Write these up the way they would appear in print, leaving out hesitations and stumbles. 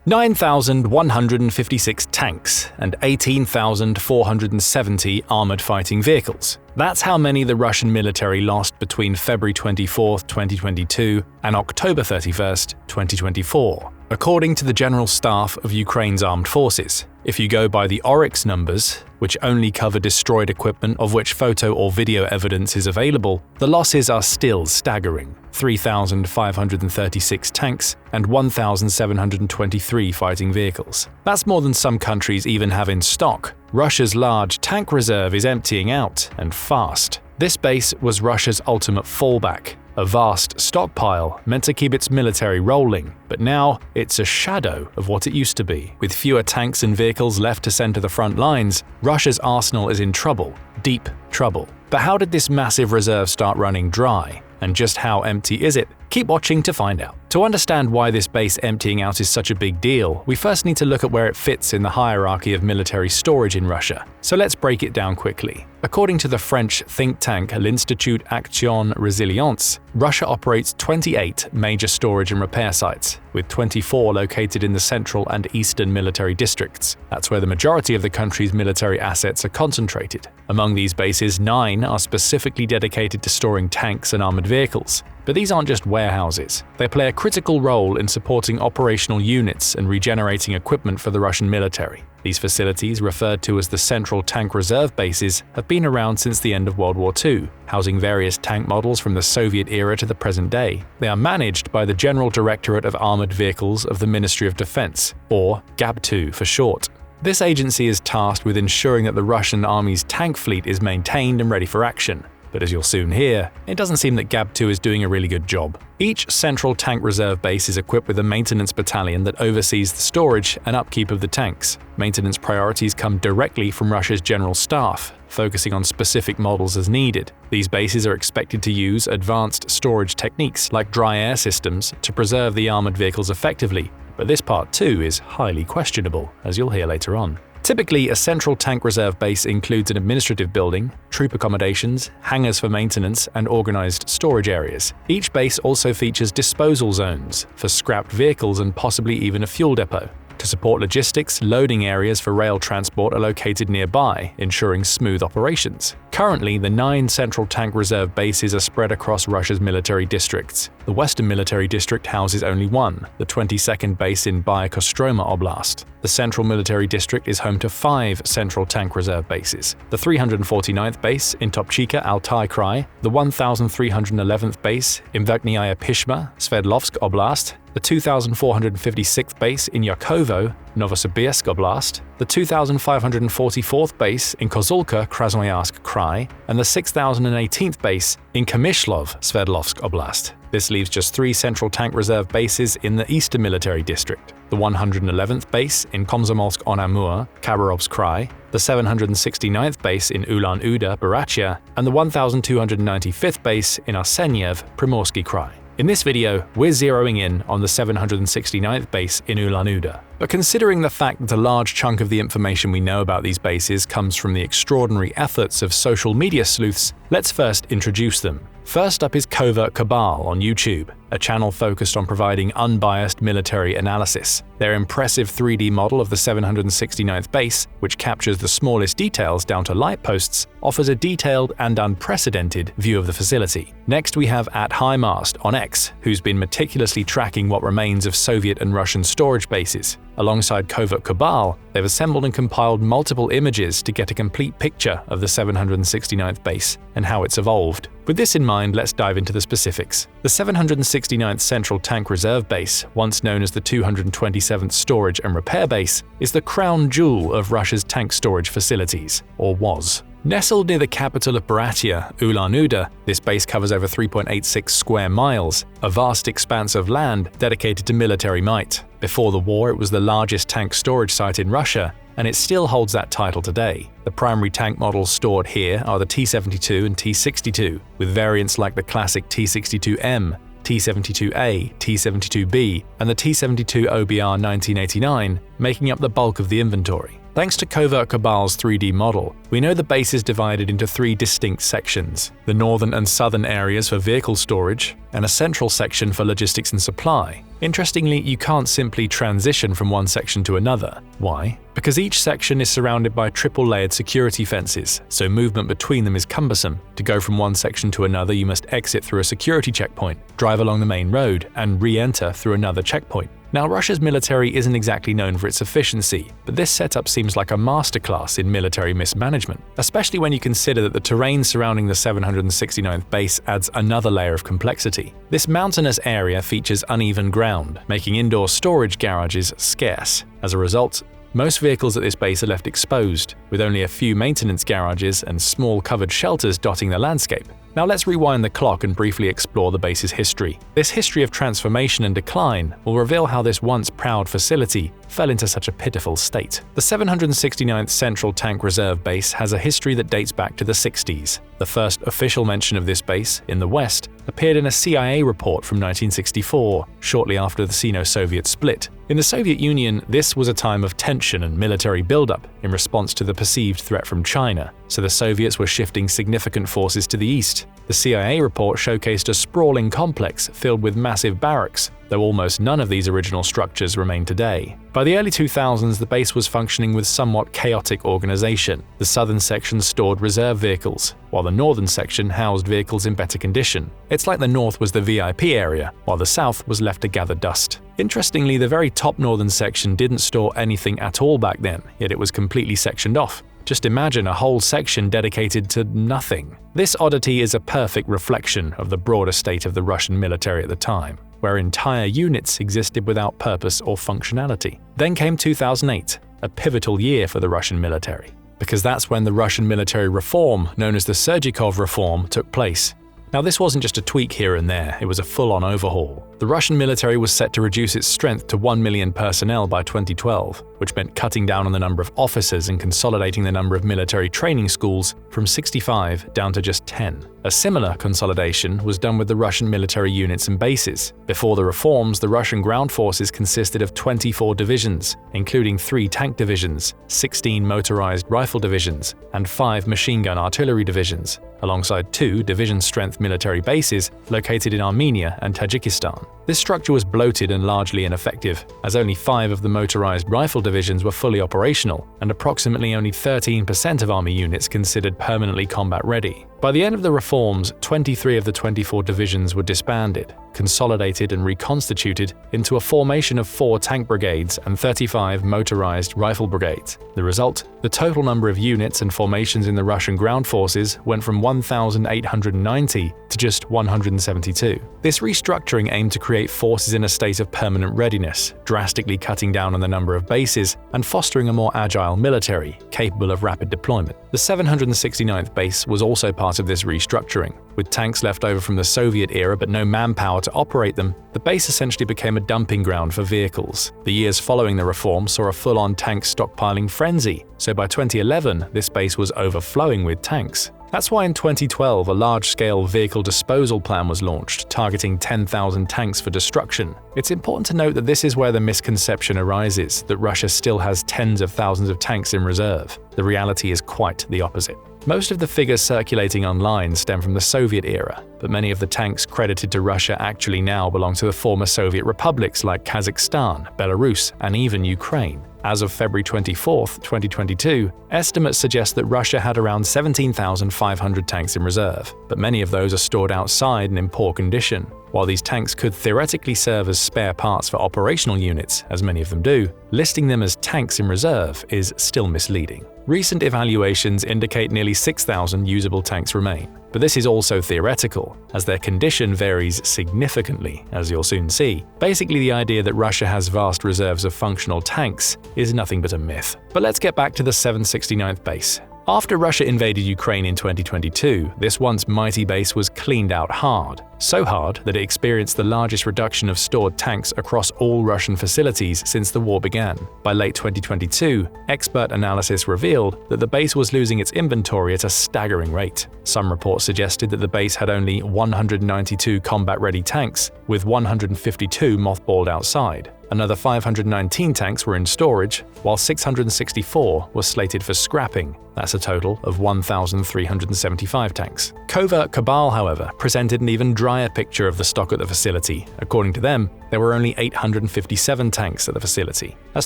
9,156 tanks and 18,470 armored fighting vehicles. That's how many the Russian military lost between February 24, 2022 and October 31, 2024, according to the General Staff of Ukraine's Armed Forces. If you go by the Oryx numbers, which only cover destroyed equipment of which photo or video evidence is available, the losses are still staggering: 3,536 tanks and 1,723 fighting vehicles. That's more than some countries even have in stock. Russia's large tank reserve is emptying out, and fast. This base was Russia's ultimate fallback, a vast stockpile meant to keep its military rolling, but now it's a shadow of what it used to be. With fewer tanks and vehicles left to send to the front lines, Russia's arsenal is in trouble, deep trouble. But how did this massive reserve start running dry? And just how empty is it? Keep watching to find out. To understand why this base emptying out is such a big deal, we first need to look at where it fits in the hierarchy of military storage in Russia. So let's break it down quickly. According to the French think tank l'Institut Action Résilience, Russia operates 28 major storage and repair sites, with 24 located in the central and eastern military districts. That's where the majority of the country's military assets are concentrated. Among these bases, 9 are specifically dedicated to storing tanks and armored vehicles. But these aren't just warehouses. They play a critical role in supporting operational units and regenerating equipment for the Russian military. These facilities, referred to as the Central Tank Reserve Bases, have been around since the end of World War II, housing various tank models from the Soviet era to the present day. They are managed by the General Directorate of Armored Vehicles of the Ministry of Defense, or GAB2 for short. This agency is tasked with ensuring that the Russian Army's tank fleet is maintained and ready for action. But as you'll soon hear, it doesn't seem that GAB2 is doing a really good job. Each Central Tank Reserve Base is equipped with a maintenance battalion that oversees the storage and upkeep of the tanks. Maintenance priorities come directly from Russia's General Staff, focusing on specific models as needed. These bases are expected to use advanced storage techniques like dry air systems to preserve the armored vehicles effectively, but this part too is highly questionable, as you'll hear later on. Typically, a Central Tank Reserve Base includes an administrative building, troop accommodations, hangars for maintenance, and organized storage areas. Each base also features disposal zones for scrapped vehicles and possibly even a fuel depot. To support logistics, loading areas for rail transport are located nearby, ensuring smooth operations. Currently, the 9 Central Tank Reserve bases are spread across Russia's military districts. The Western Military District houses only one, the 22nd base in Kostroma Oblast. The Central Military District is home to 5 Central Tank Reserve bases: the 349th base in Topchika, Altai Krai, the 1311th base in Verkhnaya Pishma, Sverdlovsk Oblast, the 2456th base in Yakovo, Novosibirsk Oblast, the 2544th base in Kozulka, Krasnoyarsk Krai, and the 6018th base in Kamyshlov, Sverdlovsk Oblast. This leaves just 3 Central Tank Reserve bases in the Eastern Military District: the 111th base in Komsomolsk-on-Amur, Khabarovsk Krai, the 769th base in Ulan-Ude, Buryatia, and the 1295th base in Arsenyev, Primorsky Krai. In this video, we're zeroing in on the 769th base in Ulan-Ude. But considering the fact that a large chunk of the information we know about these bases comes from the extraordinary efforts of social media sleuths, let's first introduce them. First up is Covert Cabal on YouTube, a channel focused on providing unbiased military analysis. Their impressive 3D model of the 769th base, which captures the smallest details down to light posts, offers a detailed and unprecedented view of the facility. Next we have @HighMast on X, who's been meticulously tracking what remains of Soviet and Russian storage bases. Alongside Covert Cabal, they've assembled and compiled multiple images to get a complete picture of the 769th base and how it's evolved. With this in mind, let's dive into the specifics. The 769th Central Tank Reserve Base, once known as the 227th Storage and Repair Base, is the crown jewel of Russia's tank storage facilities, or was. Nestled near the capital of Buryatia, Ulan-Ude, this base covers over 3.86 square miles, a vast expanse of land dedicated to military might. Before the war, it was the largest tank storage site in Russia, and it still holds that title today. The primary tank models stored here are the T-72 and T-62, with variants like the classic T-62M, T-72A, T-72B, and the T-72 OBR 1989 making up the bulk of the inventory. Thanks to Covert Cabal's 3D model, we know the base is divided into 3 distinct sections: the northern and southern areas for vehicle storage, and a central section for logistics and supply. Interestingly, you can't simply transition from one section to another. Why? Because each section is surrounded by triple-layered security fences, so movement between them is cumbersome. To go from one section to another, you must exit through a security checkpoint, drive along the main road, and re-enter through another checkpoint. Now, Russia's military isn't exactly known for its efficiency, but this setup seems like a masterclass in military mismanagement, especially when you consider that the terrain surrounding the 769th base adds another layer of complexity. This mountainous area features uneven ground, making indoor storage garages scarce. As a result, most vehicles at this base are left exposed, with only a few maintenance garages and small covered shelters dotting the landscape. Now let's rewind the clock and briefly explore the base's history. This history of transformation and decline will reveal how this once proud facility fell into such a pitiful state. The 769th Central Tank Reserve Base has a history that dates back to the 60s. The first official mention of this base, in the West, appeared in a CIA report from 1964, shortly after the Sino-Soviet split. In the Soviet Union, this was a time of tension and military buildup in response to the perceived threat from China, so the Soviets were shifting significant forces to the east. The CIA report showcased a sprawling complex filled with massive barracks, though almost none of these original structures remain today. By the early 2000s, the base was functioning with somewhat chaotic organization. The southern section stored reserve vehicles, while the northern section housed vehicles in better condition. It's like the north was the VIP area, while the south was left to gather dust. Interestingly, the very top northern section didn't store anything at all back then, yet it was completely sectioned off. Just imagine a whole section dedicated to nothing. This oddity is a perfect reflection of the broader state of the Russian military at the time, where entire units existed without purpose or functionality. Then came 2008, a pivotal year for the Russian military, because that's when the Russian military reform, known as the Sergikov Reform, took place. Now, this wasn't just a tweak here and there, it was a full-on overhaul. The Russian military was set to reduce its strength to 1 million personnel by 2012, which meant cutting down on the number of officers and consolidating the number of military training schools from 65 down to just 10. A similar consolidation was done with the Russian military units and bases. Before the reforms, the Russian ground forces consisted of 24 divisions, including 3 tank divisions, 16 motorized rifle divisions, and 5 machine gun artillery divisions, alongside 2 division-strength military bases located in Armenia and Tajikistan. This structure was bloated and largely ineffective, as only 5 of the motorized rifle divisions were fully operational, and approximately only 13% of army units considered permanently combat-ready. By the end of the reforms, 23 of the 24 divisions were disbanded, consolidated and reconstituted into a formation of 4 tank brigades and 35 motorized rifle brigades. The result? The total number of units and formations in the Russian ground forces went from 1,890 to just 172. This restructuring aimed to create forces in a state of permanent readiness, drastically cutting down on the number of bases and fostering a more agile military, capable of rapid deployment. The 769th base was also part of this restructuring. With tanks left over from the Soviet era but no manpower to operate them, the base essentially became a dumping ground for vehicles. The years following the reform saw a full-on tank stockpiling frenzy, so by 2011, this base was overflowing with tanks. That's why in 2012, a large-scale vehicle disposal plan was launched, targeting 10,000 tanks for destruction. It's important to note that this is where the misconception arises, that Russia still has tens of thousands of tanks in reserve. The reality is quite the opposite. Most of the figures circulating online stem from the Soviet era, but many of the tanks credited to Russia actually now belong to the former Soviet republics like Kazakhstan, Belarus, and even Ukraine. As of February 24, 2022, estimates suggest that Russia had around 17,500 tanks in reserve, but many of those are stored outside and in poor condition. While these tanks could theoretically serve as spare parts for operational units, as many of them do, listing them as tanks in reserve is still misleading. Recent evaluations indicate nearly 6,000 usable tanks remain, but this is also theoretical, as their condition varies significantly, as you'll soon see. Basically, the idea that Russia has vast reserves of functional tanks is nothing but a myth. But let's get back to the 769th base. After Russia invaded Ukraine in 2022, this once mighty base was cleaned out hard. So hard that it experienced the largest reduction of stored tanks across all Russian facilities since the war began. By late 2022, expert analysis revealed that the base was losing its inventory at a staggering rate. Some reports suggested that the base had only 192 combat-ready tanks, with 152 mothballed outside. Another 519 tanks were in storage, while 664 were slated for scrapping. That's a total of 1,375 tanks. Covert Cabal, however, presented an even drier picture of the stock at the facility. According to them, there were only 857 tanks at the facility. As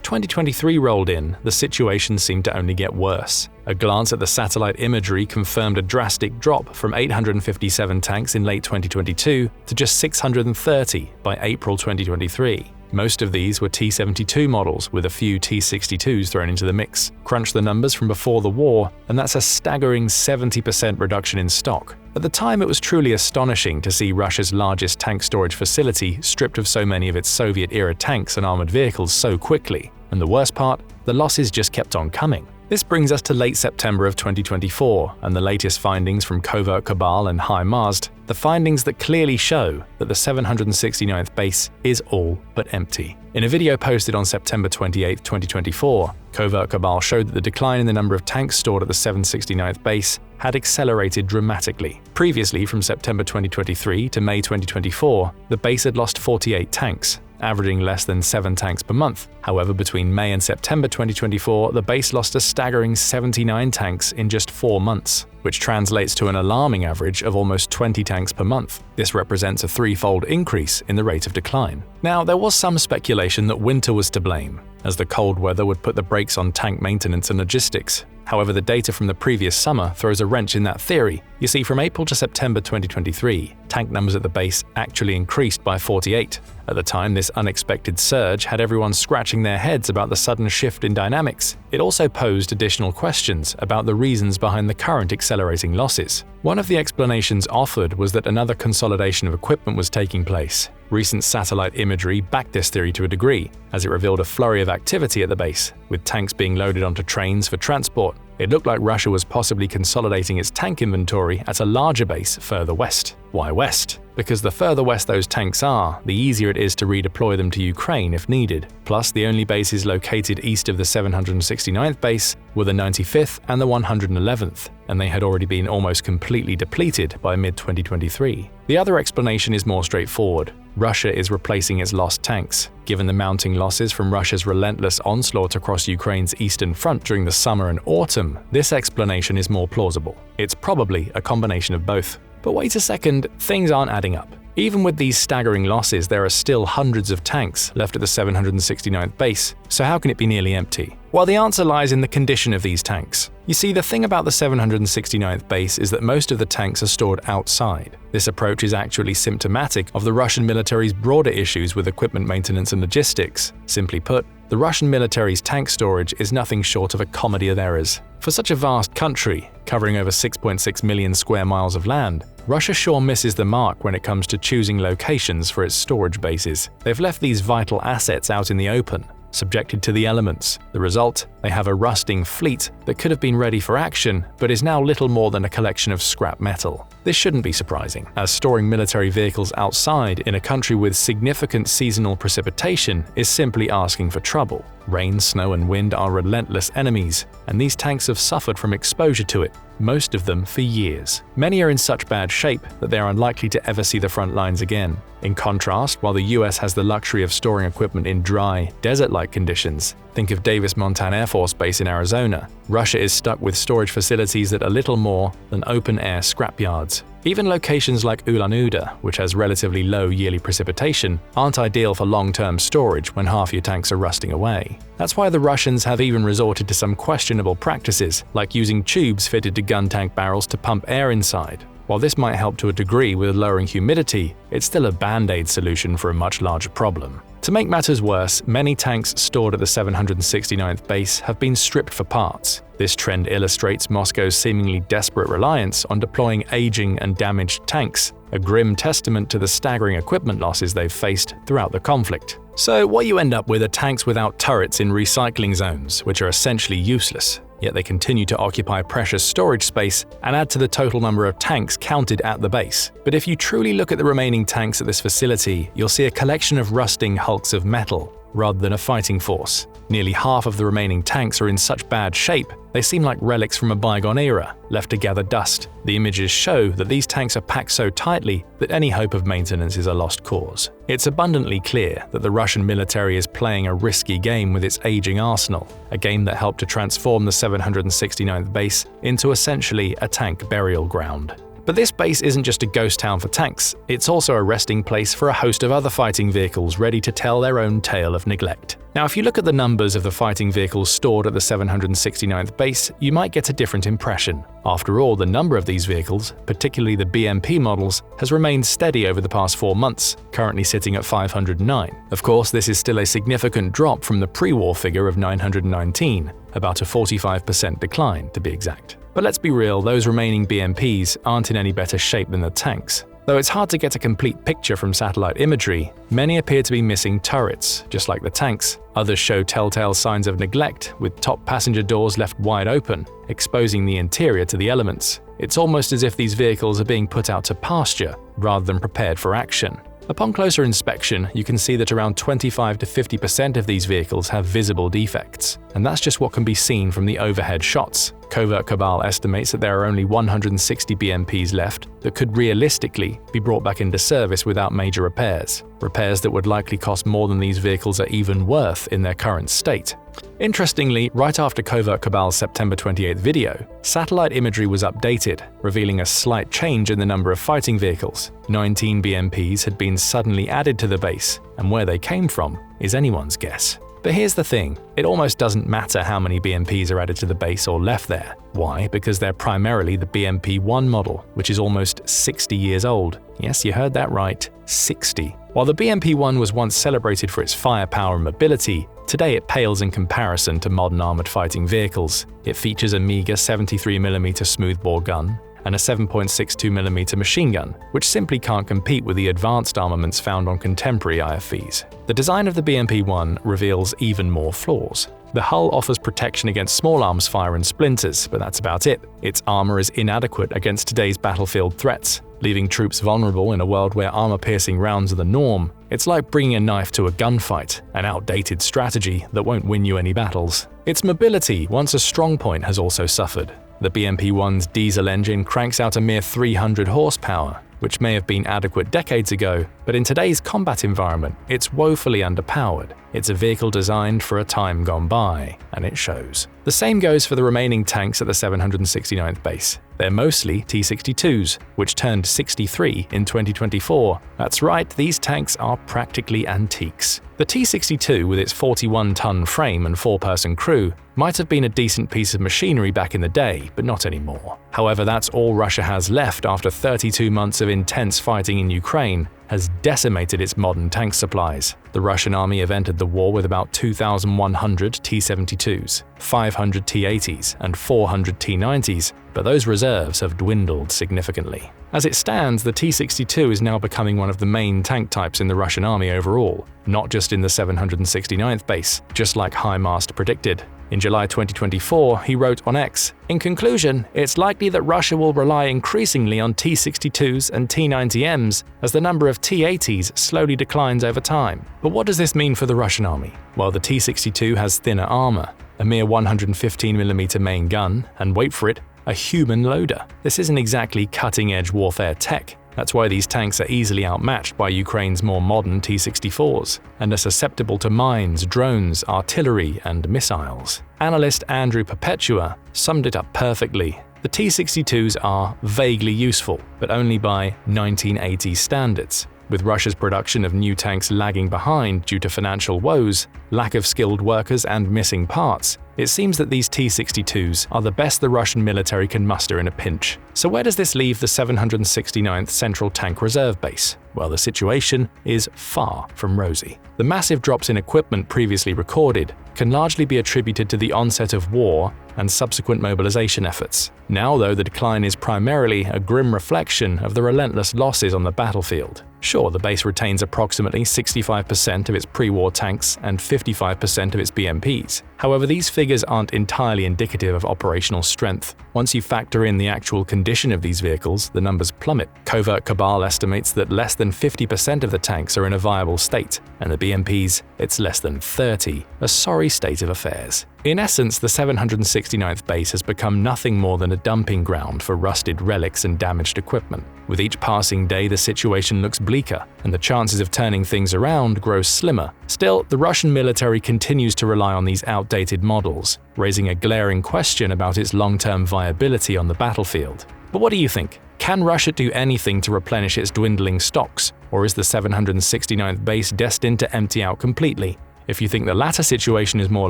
2023 rolled in, the situation seemed to only get worse. A glance at the satellite imagery confirmed a drastic drop from 857 tanks in late 2022 to just 630 by April 2023. Most of these were T-72 models, with a few T-62s thrown into the mix. Crunch the numbers from before the war, and that's a staggering 70% reduction in stock. At the time, it was truly astonishing to see Russia's largest tank storage facility stripped of so many of its Soviet-era tanks and armored vehicles so quickly. And the worst part, the losses just kept on coming. This brings us to late September of 2024 and the latest findings from Covert Cabal and High Mazd, the findings that clearly show that the 769th base is all but empty. In a video posted on September 28, 2024, Covert Cabal showed that the decline in the number of tanks stored at the 769th base had accelerated dramatically. Previously, from September 2023 to May 2024, the base had lost 48 tanks, averaging less than 7 tanks per month. However, between May and September 2024, the base lost a staggering 79 tanks in just 4 months, which translates to an alarming average of almost 20 tanks per month. This represents a threefold increase in the rate of decline. Now, there was some speculation that winter was to blame, as the cold weather would put the brakes on tank maintenance and logistics. However, the data from the previous summer throws a wrench in that theory. You see, from April to September 2023, tank numbers at the base actually increased by 48. At the time, this unexpected surge had everyone scratching their heads about the sudden shift in dynamics. It also posed additional questions about the reasons behind the current accelerating losses. One of the explanations offered was that another consolidation of equipment was taking place. Recent satellite imagery backed this theory to a degree, as it revealed a flurry of activity at the base, with tanks being loaded onto trains for transport. It looked like Russia was possibly consolidating its tank inventory at a larger base further west. Why west? Because the further west those tanks are, the easier it is to redeploy them to Ukraine if needed. Plus, the only bases located east of the 769th base were the 95th and the 111th, and they had already been almost completely depleted by mid-2023. The other explanation is more straightforward. Russia is replacing its lost tanks. Given the mounting losses from Russia's relentless onslaught across Ukraine's eastern front during the summer and autumn, this explanation is more plausible. It's probably a combination of both. But wait a second, things aren't adding up. Even with these staggering losses, there are still hundreds of tanks left at the 769th base, so how can it be nearly empty? Well, the answer lies in the condition of these tanks. You see, the thing about the 769th base is that most of the tanks are stored outside. This approach is actually symptomatic of the Russian military's broader issues with equipment maintenance and logistics. Simply put, the Russian military's tank storage is nothing short of a comedy of errors. For such a vast country, covering over 6.6 million square miles of land, Russia sure misses the mark when it comes to choosing locations for its storage bases. They've left these vital assets out in the open, subjected to the elements. The result? They have a rusting fleet that could have been ready for action, but is now little more than a collection of scrap metal. This shouldn't be surprising, as storing military vehicles outside in a country with significant seasonal precipitation is simply asking for trouble. Rain, snow, and wind are relentless enemies, and these tanks have suffered from exposure to it, most of them for years. Many are in such bad shape that they are unlikely to ever see the front lines again. In contrast, while the US has the luxury of storing equipment in dry, desert-like conditions, think of Davis-Monthan Air Force Base in Arizona, Russia is stuck with storage facilities that are little more than open-air scrapyards. Even locations like Ulan-Ude, which has relatively low yearly precipitation, aren't ideal for long-term storage when half your tanks are rusting away. That's why the Russians have even resorted to some questionable practices, like using tubes fitted to gun tank barrels to pump air inside. While this might help to a degree with lowering humidity, it's still a band-aid solution for a much larger problem. To make matters worse, many tanks stored at the 769th base have been stripped for parts. This trend illustrates Moscow's seemingly desperate reliance on deploying aging and damaged tanks, a grim testament to the staggering equipment losses they've faced throughout the conflict. So what you end up with are tanks without turrets in recycling zones, which are essentially useless. Yet they continue to occupy precious storage space and add to the total number of tanks counted at the base. But if you truly look at the remaining tanks at this facility, you'll see a collection of rusting hulks of metal. rather than a fighting force. Nearly half of the remaining tanks are in such bad shape, they seem like relics from a bygone era, left to gather dust. The images show that these tanks are packed so tightly that any hope of maintenance is a lost cause. It's abundantly clear that the Russian military is playing a risky game with its aging arsenal, a game that helped to transform the 769th base into essentially a tank burial ground. But this base isn't just a ghost town for tanks, it's also a resting place for a host of other fighting vehicles ready to tell their own tale of neglect. Now, if you look at the numbers of the fighting vehicles stored at the 769th base, you might get a different impression. After all, the number of these vehicles, particularly the BMP models, has remained steady over the past 4 months, currently sitting at 509. Of course, this is still a significant drop from the pre-war figure of 919, about a 45% decline to be exact. But let's be real, those remaining BMPs aren't in any better shape than the tanks. Though it's hard to get a complete picture from satellite imagery, many appear to be missing turrets, just like the tanks. Others show telltale signs of neglect, with top passenger doors left wide open, exposing the interior to the elements. It's almost as if these vehicles are being put out to pasture, rather than prepared for action. Upon closer inspection, you can see that around 25 to 50% of these vehicles have visible defects, and that's just what can be seen from the overhead shots. Covert Cabal estimates that there are only 160 BMPs left that could realistically be brought back into service without major repairs that would likely cost more than these vehicles are even worth in their current state. Interestingly, right after Covert Cabal's September 28th video, satellite imagery was updated, revealing a slight change in the number of fighting vehicles. 19 BMPs had been suddenly added to the base, and where they came from is anyone's guess. But here's the thing, it almost doesn't matter how many BMPs are added to the base or left there. Why? Because they're primarily the BMP-1 model, which is almost 60 years old. Yes, you heard that right, 60. While the BMP-1 was once celebrated for its firepower and mobility, today it pales in comparison to modern armored fighting vehicles. It features a meager 73mm smoothbore gun and a 7.62mm machine gun, which simply can't compete with the advanced armaments found on contemporary IFVs. The design of the BMP-1 reveals even more flaws. The hull offers protection against small arms fire and splinters, but that's about it. Its armor is inadequate against today's battlefield threats, leaving troops vulnerable in a world where armor-piercing rounds are the norm. It's like bringing a knife to a gunfight, an outdated strategy that won't win you any battles. Its mobility, once a strong point, has also suffered. The BMP-1's diesel engine cranks out a mere 300 horsepower, which may have been adequate decades ago, but in today's combat environment, it's woefully underpowered. It's a vehicle designed for a time gone by, and it shows. The same goes for the remaining tanks at the 769th base. They're mostly T-62s, which turned 63 in 2024. That's right, these tanks are practically antiques. The T-62, with its 41-ton frame and 4-person crew, might have been a decent piece of machinery back in the day, but not anymore. However, that's all Russia has left after 32 months of intense fighting in Ukraine has decimated its modern tank supplies. The Russian army have entered the war with about 2,100 T-72s, 500 T-80s, and 400 T-90s, but those reserves have dwindled significantly. As it stands, the T-62 is now becoming one of the main tank types in the Russian army overall, not just in the 769th base, just like HIMARS predicted. In July 2024, he wrote on X, "In conclusion, it's likely that Russia will rely increasingly on T-62s and T-90Ms as the number of T-80s slowly declines over time." But what does this mean for the Russian army? Well, the T-62 has thinner armor, a mere 115mm main gun, and wait for it, a human loader. This isn't exactly cutting-edge warfare tech. That's why these tanks are easily outmatched by Ukraine's more modern T-64s, and are susceptible to mines, drones, artillery, and missiles. Analyst Andrew Perpetua summed it up perfectly. The T-62s are vaguely useful, but only by 1980s standards. With Russia's production of new tanks lagging behind due to financial woes, lack of skilled workers, and missing parts, it seems that these T-62s are the best the Russian military can muster in a pinch. So where does this leave the 769th Central Tank Reserve Base? Well, the situation is far from rosy. The massive drops in equipment previously recorded can largely be attributed to the onset of war and subsequent mobilization efforts. Now, though, the decline is primarily a grim reflection of the relentless losses on the battlefield. Sure, the base retains approximately 65% of its pre-war tanks and 55% of its BMPs, However, these figures aren't entirely indicative of operational strength. Once you factor in the actual condition of these vehicles, the numbers plummet. Covert Cabal estimates that less than 50% of the tanks are in a viable state, and the BMPs, it's less than 30. A sorry state of affairs. In essence, the 769th base has become nothing more than a dumping ground for rusted relics and damaged equipment. With each passing day, the situation looks bleaker, and the chances of turning things around grow slimmer. Still, the Russian military continues to rely on these outdated models, raising a glaring question about its long-term viability on the battlefield. But what do you think? Can Russia do anything to replenish its dwindling stocks, or is the 769th base destined to empty out completely? If you think the latter situation is more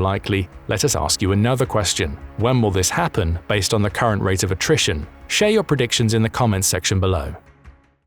likely, let us ask you another question. When will this happen based on the current rate of attrition? Share your predictions in the comments section below.